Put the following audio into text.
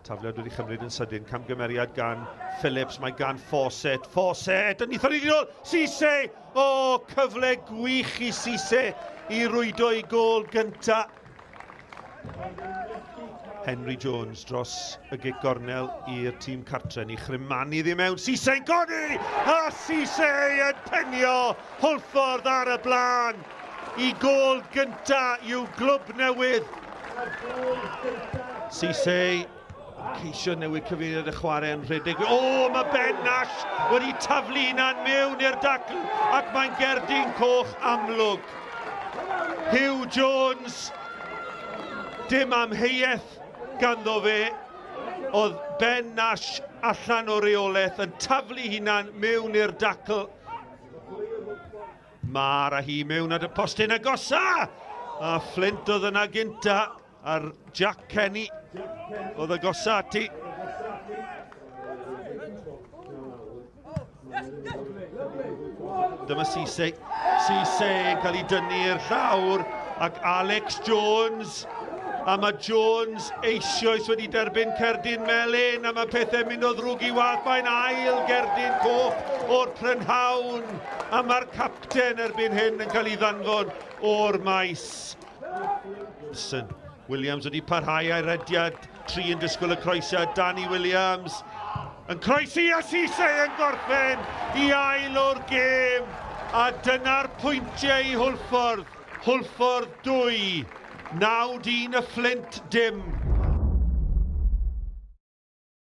Tafliad wedi chymryd yn sydyn, camgymeriad gan Phillips, mae gan Fawcett, yn eithaf ni ôl, Sisay! O, cyfle gwych i Sisay i rwydo i gôl gynta. Henry Jones dros y gic gornel i'r tîm cartre, ni chrymanu ddim mewn, Sisay'n godi! A Sisay yn penio Hwlffordd ar y blaen i gôl gynta i'w glwb newydd. Sisay ceisio newid cyfeiriad y chwarae yn rhedeg. O, mae Ben Nash wedi taflu hynna'n mewn i'r dacl ac mae'n gerdyn coch amlwg. Hugh Jones, dim amheuaeth ganddo fe, oedd Ben Nash allan o reolaeth yn taflu hynna'n mewn i'r dacl. Mar a hi mewn at y postyn agosa, a Fflint oedd yna gynta ar Jack Kenny oedd agosa ati. Dyma Sisay yn cael ei dynnu i'r llawr ac Alex Jones, a mae Jones eisoes wedi derbyn cerdyn melyn a mae pethau mynd o ddrwg i wath. Mae'n ail gerdyn coch o'r prynhawn a mae'r capten erbyn hyn yn cael ei ddanfon o'r maes. Williams wedi parhau a'i rediad, 3 yn disgwyl y croesiad, Danny Williams yn croesi a Sisay yn gorffen i ail o'r gêm, a dyna'r pwyntiau i Hwlffordd. Hwlffordd 2, 9-1 y Fflint dim.